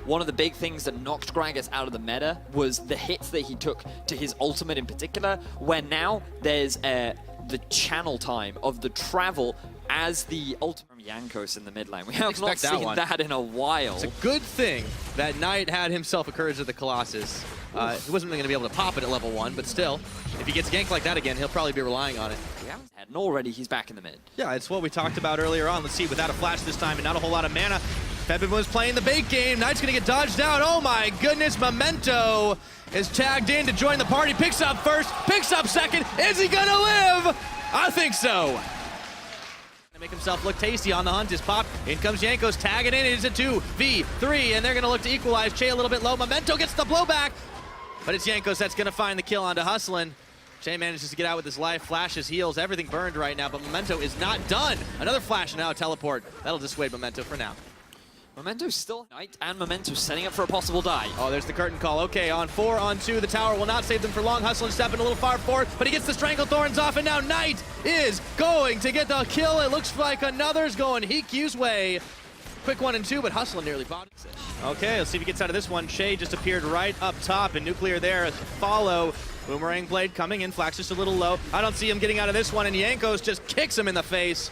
one of the big things that knocked Gragas out of the meta was the hits that he took to his ultimate in particular, where now there's the channel time of the travel as the ultimate from Jankos in the mid lane. We have not seen that in a while. It's a good thing that Knight had himself a Courage of the Colossus. He wasn't going to be able to pop it at level 1, but still, if he gets ganked like that again, he'll probably be relying on it. And already he's back in the mid. Yeah, it's what we talked about earlier on. Let's see, without a flash this time and not a whole lot of mana, Febin was playing the bait game. Knight's going to get dodged out. Oh my goodness, Memento is tagged in to join the party. Picks up first, picks up second. Is he going to live? I think so. Make himself look tasty on the hunt is popped. In comes Jankos, tagging in. It is a 2v3, and they're going to look to equalize. Che a little bit low. Memento gets the blowback, but it's Jankos that's going to find the kill onto Hustlin. Che manages to get out with his life, flashes, heals, everything burned right now, but Memento is not done. Another flash and now a teleport. That'll dissuade Memento for now. Memento's still Knight, and Memento setting up for a possible die. Oh, there's the curtain call. Okay, on 4 on 2, the tower will not save them for long. Hustlin stepping a little far forward, but he gets the Stranglethorns off, and now Knight is going to get the kill. It looks like another's going Hikyu's way. Quick 1 and 2, but Hustlin nearly bodied. Okay, let's see if he gets out of this one. Che just appeared right up top, and Nuclear there. Follow. Boomerang Blade coming in, Flax just a little low. I don't see him getting out of this one, and Jankos just kicks him in the face.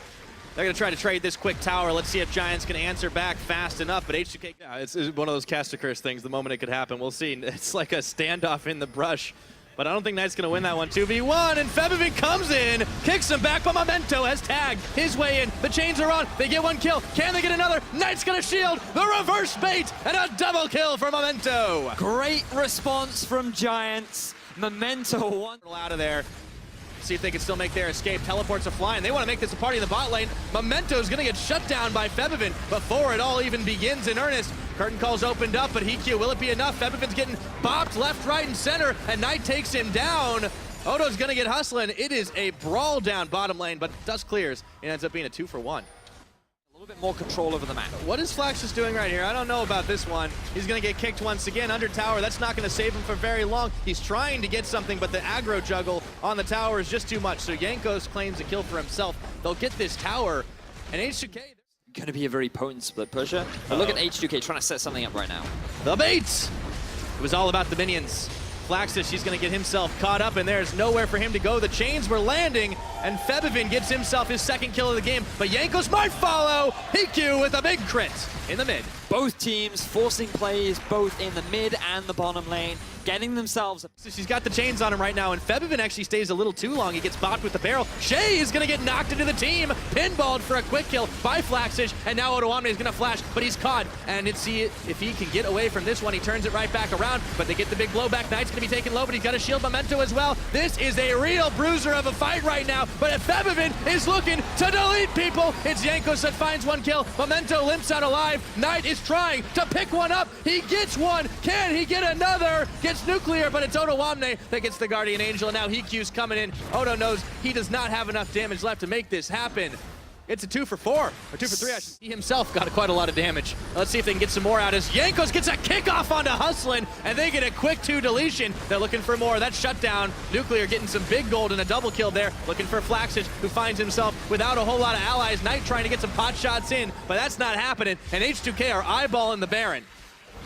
They're going to try to trade this quick tower. Let's see if Giants can answer back fast enough, but H2k... Yeah, it's one of those cast a curse things the moment it could happen. We'll see. It's like a standoff in the brush, but I don't think Knight's going to win that one. 2v1, and Febivin comes in, kicks him back, but Memento has tagged his way in. The chains are on. They get one kill. Can they get another? Knight's going to shield the reverse bait, and a double kill for Memento. Great response from Giants. Memento one out of there. See if they can still make their escape. Teleports are flying. They want to make this a party in the bot lane. Memento's going to get shut down by Febivin before it all even begins in earnest. Curtain call's opened up, but Hikyu, will it be enough? Febivin's getting bopped left, right, and center, and Knight takes him down. Odo's going to get hustling. It is a brawl down bottom lane, but dust clears. It ends up being a 2-for-1. A little bit more control over the map. What is Flaxus doing right here? I don't know about this one. He's going to get kicked once again under tower. That's not going to save him for very long. He's trying to get something, but the aggro juggle on the tower is just too much. So Jankos claims a kill for himself. They'll get this tower, and H2k... Going to be a very potent split pusher. But look at H2k trying to set something up right now. The bait! It was all about the minions. Flaxus, she's going to get himself caught up, and there's nowhere for him to go. The chains were landing, and Febivin gets himself his second kill of the game. But Jankos might follow. Hikyu with a big crit in the mid. Both teams forcing plays both in the mid and the bottom lane, getting themselves... So she's got the chains on him right now, and Febivin actually stays a little too long. He gets bopped with the barrel. Che is going to get knocked into the team. Pinballed for a quick kill by Flaxus, and now Odoamne is going to flash, but he's caught. And let's see if he can get away from this one. He turns it right back around, but they get the big blowback. Knight's going to be taken low, but he's got a shield Memento as well. This is a real bruiser of a fight right now, but if Febivin is looking to delete people, it's Jankos that finds one kill. Memento limps out alive. Knight is trying to pick one up. He gets one. Can he get another? Gets Nuclear, but it's Odoamne that gets the Guardian Angel, and now Hikyu's coming in. Odo knows he does not have enough damage left to make this happen. It's a 2-for-4, or 2-for-3, I should. He himself got quite a lot of damage. Let's see if they can get some more out as Jankos gets a kickoff onto Hustlin, and they get a quick 2 deletion. They're looking for more. That's shut down. Nuclear getting some big gold and a double kill there. Looking for Flaxus, who finds himself without a whole lot of allies. Knight trying to get some pot shots in, but that's not happening. And H2k are eyeballing the Baron.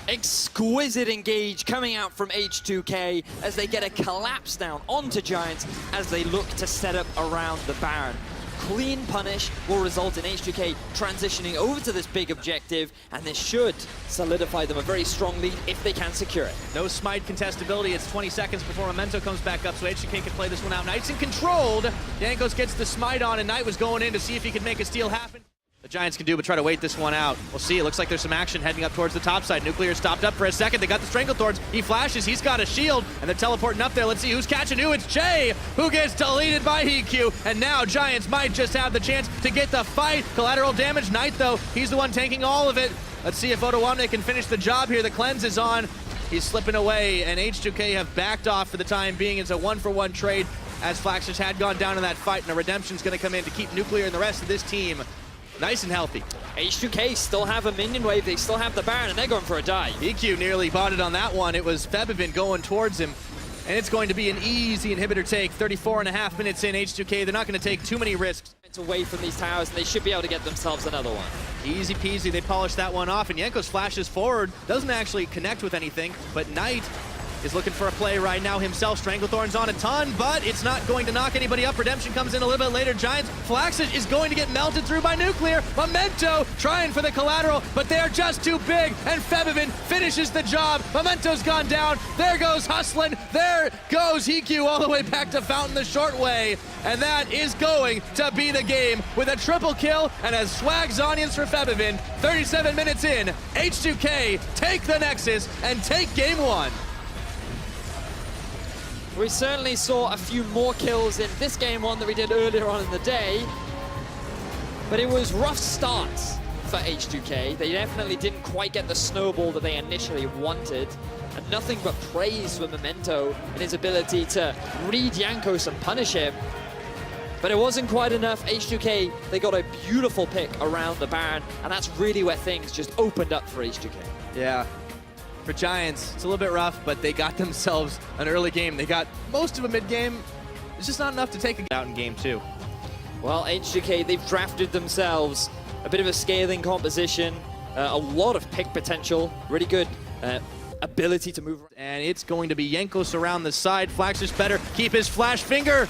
Exquisite engage coming out from H2k as they get a collapse down onto Giants as they look to set up around the Baron. Clean punish will result in H2k transitioning over to this big objective, and this should solidify them a very strong lead if they can secure it. No smite contestability. It's 20 seconds before Memento comes back up, so H2k can play this one out. Knight's in controlled. Jankos gets the smite on, and Knight was going in to see if he could make a steal happen. The Giants can do, but try to wait this one out. We'll see. It looks like there's some action heading up towards the top side. Nuclear stopped up for a second. They got the Stranglethorns. He flashes. He's got a shield, and they're teleporting up there. Let's see who's catching who. It's Che, who gets deleted by Hikyu, and now Giants might just have the chance to get the fight. Collateral damage. Knight, though, he's the one tanking all of it. Let's see if Odoamne can finish the job here. The cleanse is on. He's slipping away, and H2k have backed off for the time being. It's a 1-for-1 trade, as Flaxus had gone down in that fight, and a redemption's going to come in to keep Nuclear and the rest of this team nice and healthy. H2k still have a minion wave, they still have the Baron, and they're going for a dive. EQ nearly bought it on that one. It was Febivin going towards him, and it's going to be an easy inhibitor take. 34.5 minutes in, H2k, they're not going to take too many risks. It's away from these towers, and they should be able to get themselves another one. Easy peasy, they polish that one off, and Jankos flashes forward, doesn't actually connect with anything, but Knight is looking for a play right now himself. Stranglethorn's on a ton, but it's not going to knock anybody up. Redemption comes in a little bit later. Giants, Flaxage is going to get melted through by Nuclear. Memento trying for the collateral, but they're just too big, and Febiven finishes the job. Memento's gone down. There goes Hustlin. There goes EQ all the way back to Fountain the short way, and that is going to be the game with a triple kill and a swag Zonians for Febiven. 37 minutes in, H2k take the Nexus and take game one. We certainly saw a few more kills in this game one that we did earlier on in the day, but it was rough starts for H2k. They definitely didn't quite get the snowball that they initially wanted, and nothing but praise for Memento and his ability to read Jankos and punish him. But it wasn't quite enough. H2k, they got a beautiful pick around the Baron, and that's really where things just opened up for H2k. Yeah. For Giants, it's a little bit rough, but they got themselves an early game. They got most of a mid-game. It's just not enough to take it out in game two. Well, H2k, they've drafted themselves a bit of a scaling composition, a lot of pick potential, really good ability to move. And it's going to be Jankos around the side. Flaxage better keep his flash finger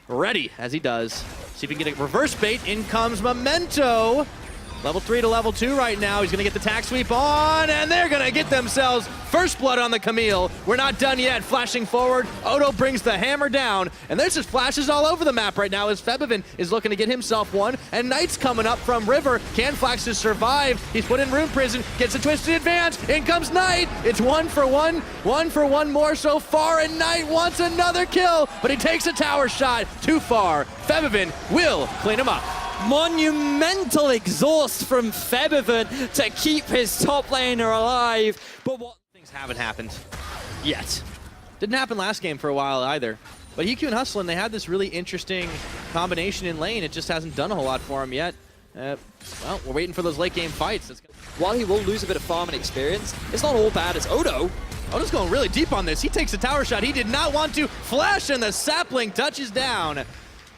ready, as he does. See if he can get a reverse bait. In comes Memento. Level 3 to level 2 right now. He's going to get the tack sweep on, and they're going to get themselves first blood on the Camille. We're not done yet. Flashing forward, Odo brings the hammer down, and there's just flashes all over the map right now as Febiven is looking to get himself one, and Knight's coming up from River. Can Flaxage survive? He's put in Rune Prison, gets a twisted advance. In comes Knight. It's 1 for 1 more so far, and Knight wants another kill, but he takes a tower shot too far. Febiven will clean him up. Monumental exhaust from Febiven to keep his top laner alive. But what things haven't happened yet. Didn't happen last game for a while either. But EQ and Hustlin, they had this really interesting combination in lane. It just hasn't done a whole lot for him yet. Well, we're waiting for those late game fights. While he will lose a bit of farm and experience, it's not all bad as Odo's going really deep on this. He takes a tower shot. He did not want to flash, and the sapling touches down.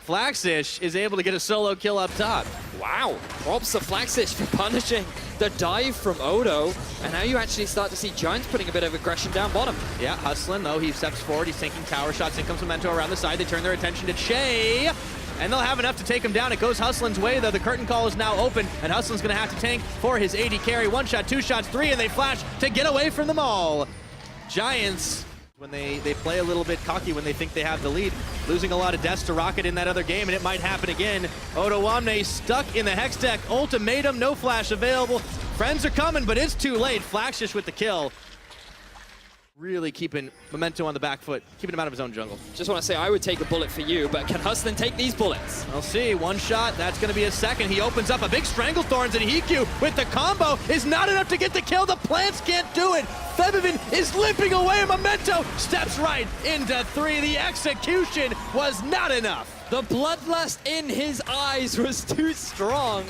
Flaxage is able to get a solo kill up top. Wow, props to Flaxage for punishing the dive from Odo, and now you actually start to see Giants putting a bit of aggression down bottom. Yeah, Hustlin, though, he steps forward, he's taking tower shots. In comes Memento around the side. They turn their attention to Shay, and they'll have enough to take him down. It goes Hustlin's way, though. The curtain call is now open, and Hustlin's going to have to tank for his AD carry. 1 shot, 2 shots, 3, and they flash to get away from them all. Giants, when they play a little bit cocky when they think they have the lead, losing a lot of deaths to Rocket in that other game, and it might happen again. Odo Wamne stuck in the Hex deck. Ultimatum, no flash available. Friends are coming, but it's too late. Flaxage with the kill. Really keeping Memento on the back foot, keeping him out of his own jungle. Just want to say I would take a bullet for you, but can Hustlin take these bullets? We'll see. 1 shot, that's going to be a second. He opens up a big Stranglethorns, and EQ with the combo is not enough to get the kill. The plants can't do it. Febiven is limping away. Memento steps right into 3. The execution was not enough. The bloodlust in his eyes was too strong,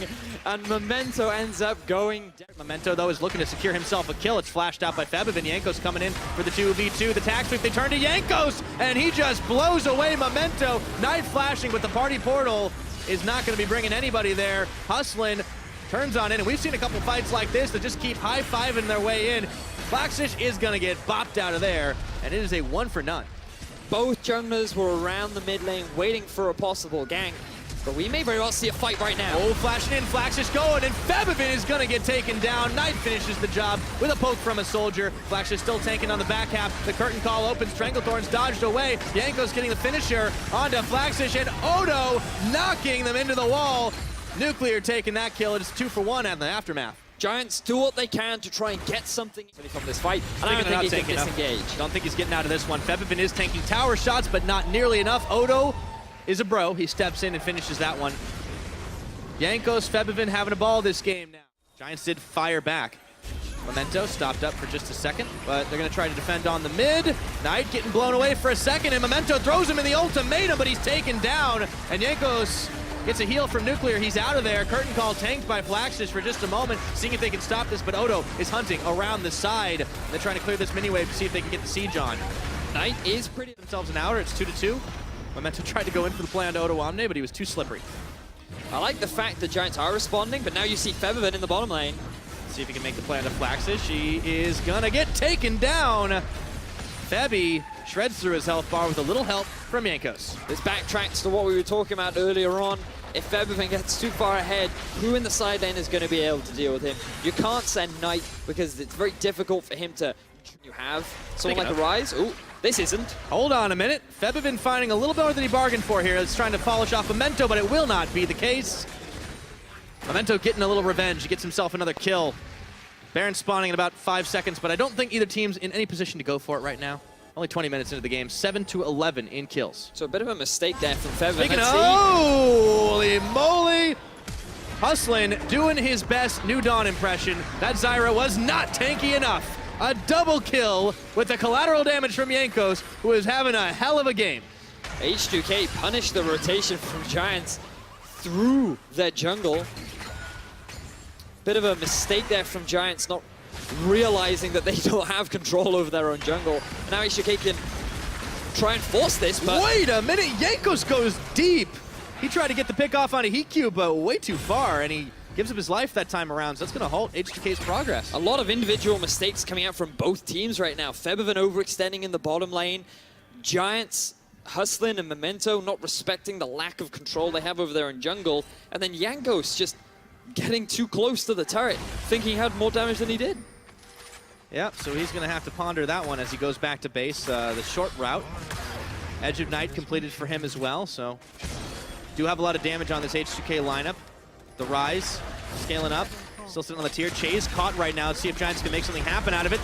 and Memento ends up going down. Memento, though, is looking to secure himself a kill. It's flashed out by Febiven. Jankos coming in for the 2v2. The tack sweep, they turn to Jankos, and he just blows away Memento. Knight flashing, but the party portal is not going to be bringing anybody there. Hustlin turns on in, and we've seen a couple fights like this that just keep high-fiving their way in. Flaxage is going to get bopped out of there, and it is a 1 for none. Both junglers were around the mid lane waiting for a possible gank, but we may very well see a fight right now. Oh, flashing in, Flaxage going, and Febiven is going to get taken down. Knight finishes the job with a poke from a soldier. Flaxage still tanking on the back half. The curtain call opens, Stranglethorns dodged away. Jankos getting the finisher onto Flaxage, and Odo knocking them into the wall. Nuclear taking that kill. It's 2 for 1 in the aftermath. Giants do what they can to try and get something from this fight. I don't think he's going to disengage. Don't think he's getting out of this one. Febiven is tanking tower shots, but not nearly enough. Odo is a bro. He steps in and finishes that one. Jankos, Febiven having a ball this game now. Giants did fire back. Memento stopped up for just a second, but they're going to try to defend on the mid. Knight getting blown away for a second, and Memento throws him in the ultimatum, but he's taken down. And Jankos gets a heal from Nuclear. He's out of there. Curtain call tanked by Flaxage for just a moment, seeing if they can stop this, but Odo is hunting around the side. They're trying to clear this mini wave to see if they can get the siege on. Knight is pretty themselves an outer. It's 2-2. Memento tried to go in for the play onto Odo Wamne, but he was too slippery. I like the fact that Giants are responding, but now you see Febiven in the bottom lane. See if he can make the play to Flaxus. She is gonna get taken down. Febby shreds through his health bar with a little help from Jankos. This backtracks to what we were talking about earlier on. If Febiven gets too far ahead, who in the side lane is going to be able to deal with him? You can't send Knight because it's very difficult for him to... You have someone like a Rise. Ooh, this isn't. Hold on a minute. Febiven finding a little more than he bargained for here. It's trying to polish off Memento, but it will not be the case. Memento getting a little revenge. He gets himself another kill. Baron spawning in about 5 seconds, but I don't think either team's in any position to go for it right now. Only 20 minutes into the game, 7-11 in kills. So a bit of a mistake there from Febiven. Speaking of, holy moly! Hustlin doing his best New Dawn impression. That Zyra was not tanky enough. A double kill with the collateral damage from Jankos, who is having a hell of a game. H2k punished the rotation from Giants through their jungle. Bit of a mistake there from Giants, not realizing that they don't have control over their own jungle. And now H2k can try and force this, but... Wait a minute, Jankos goes deep. He tried to get the pick off on a Hikyu, but way too far, and he gives up his life that time around, so that's going to halt H2k's progress. A lot of individual mistakes coming out from both teams right now. Febiven overextending in the bottom lane. Giants, Hustlin and Memento not respecting the lack of control they have over their own jungle. And then Jankos just getting too close to the turret, thinking he had more damage than he did. Yep, so he's going to have to ponder that one as he goes back to base. The short route. Edge of Night completed for him as well, so do have a lot of damage on this H2k lineup. The Rise scaling up, still sitting on the tier. Che's caught right now. Let's see if Giants can make something happen out of it.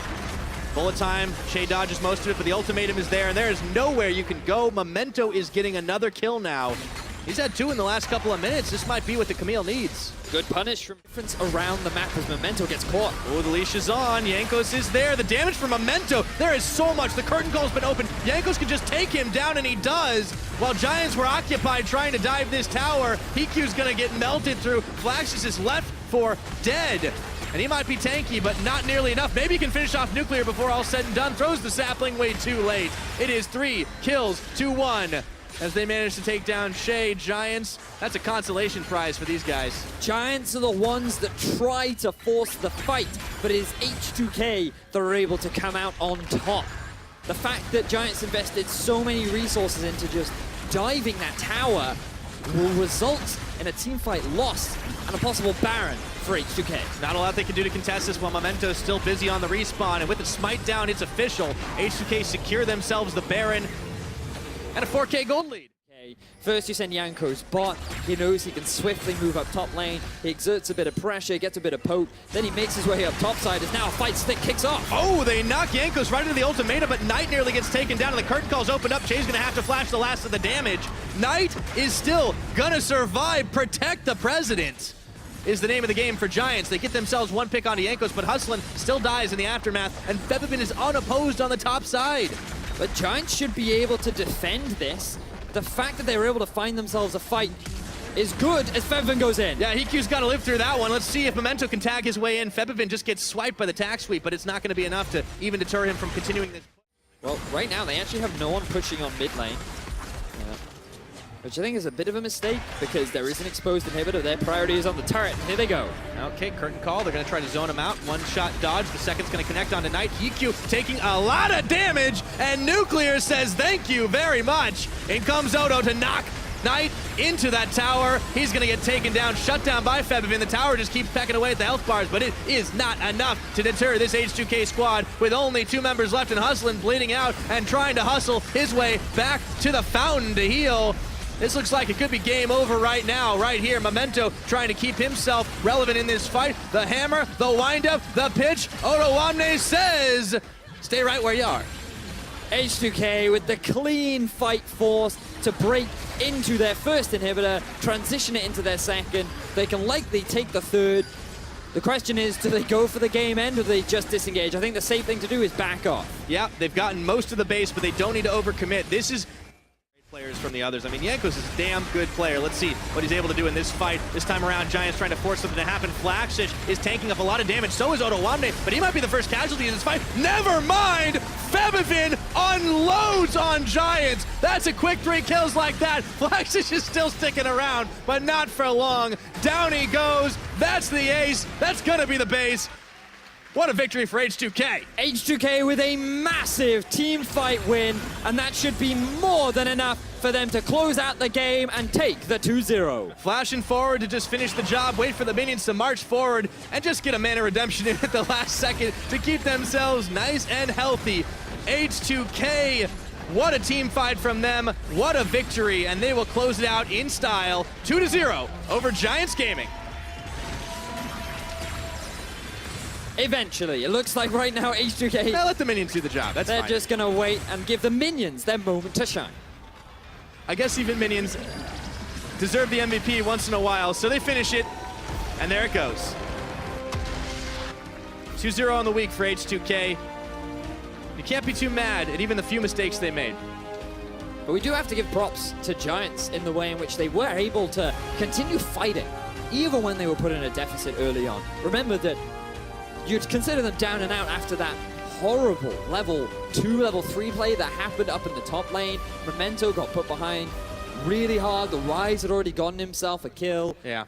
Bullet time, Che dodges most of it, but the ultimatum is there, and there is nowhere you can go. Memento is getting another kill now. He's had 2 in the last couple of minutes. This might be what the Camille needs. Good punish from difference around the map as Memento gets caught. Oh, the leash is on. Jankos is there. The damage from Memento. There is so much. The curtain call's been open. Jankos can just take him down, and he does. While Giants were occupied trying to dive this tower, Hikyu's going to get melted through. Flaxus is left for dead. And he might be tanky, but not nearly enough. Maybe he can finish off Nuclear before all said and done. Throws the sapling way too late. It is 3 kills to 1. As they manage to take down Shay. Giants, that's a consolation prize for these guys. Giants are the ones that try to force the fight, but it is H2k that are able to come out on top. The fact that Giants invested so many resources into just diving that tower will result in a teamfight loss and a possible Baron for H2k. Not a lot they can do to contest this while Memento is still busy on the respawn, and with the smite down, it's official. H2k secure themselves the Baron and a 4K gold lead. First you send Jankos bot, he knows he can swiftly move up top lane, he exerts a bit of pressure, gets a bit of poke, then he makes his way up top side as now a fight stick kicks off. Oh, they knock Jankos right into the ultimatum, but Knight nearly gets taken down and the curtain calls open up. Jay's gonna have to flash the last of the damage. Knight is still gonna survive. Protect the president is the name of the game for Giants. They get themselves 1 pick onto Jankos, but Hustlin still dies in the aftermath, and Febiven is unopposed on the top side. But Giants should be able to defend this. The fact that they were able to find themselves a fight is good as Febiven goes in. Yeah, Hikyu's got to live through that one. Let's see if Memento can tag his way in. Febiven just gets swiped by the tag sweep, but it's not going to be enough to even deter him from continuing this. Well, right now they actually have no one pushing on mid lane. Which I think is a bit of a mistake because there is an exposed inhibitor. Their priority is on the turret. Here they go. Okay, curtain call. They're going to try to zone him out. 1-shot dodge. The second's going to connect onto Knight. Hikyu taking a lot of damage, and Nuclear says thank you very much. In comes Odo to knock Knight into that tower. He's going to get taken down, shut down by Febiven. The tower just keeps pecking away at the health bars, but it is not enough to deter this H2k squad with only 2 members left and Hustlin bleeding out and trying to hustle his way back to the fountain to heal. This looks like it could be game over right now, right here. Memento trying to keep himself relevant in this fight. The hammer, the windup, the pitch. Odoamne says, stay right where you are. H2k with the clean fight force to break into their first inhibitor, transition it into their second. They can likely take the third. The question is, do they go for the game end or do they just disengage? I think the safe thing to do is back off. Yeah, they've gotten most of the base, but they don't need to overcommit. This is players from the others. I mean, Jankos is a damn good player. Let's see what he's able to do in this fight. This time around, Giants trying to force something to happen. Flaxus is tanking up a lot of damage. So is Odoamne, but he might be the first casualty in this fight. Never mind! Febiven unloads on Giants. That's a quick 3 kills like that. Flaxish is still sticking around, but not for long. Down he goes. That's the ace. That's gonna be the base. What a victory for H2k. H2k with a massive team fight win, and that should be more than enough for them to close out the game and take the 2-0. Flashing forward to just finish the job, wait for the minions to march forward, and just get a mana redemption in at the last second to keep themselves nice and healthy. H2k, what a team fight from them, what a victory, and they will close it out in style, 2-0 over Giants Gaming. Eventually, it looks like right now H2k, Now let the minions do the job, that's they're fine. just gonna wait and give the minions their moment to shine. I guess even minions deserve the MVP once in a while, so they finish it, and there it goes. 2-0 on the week for H2k. You can't be too mad at even the few mistakes they made. But we do have to give props to Giants in the way in which they were able to continue fighting, even when they were put in a deficit early on. Remember that you'd consider them down and out after that horrible level 2, level 3 play that happened up in the top lane. Memento got put behind really hard. The Rise had already gotten himself a kill. Yeah.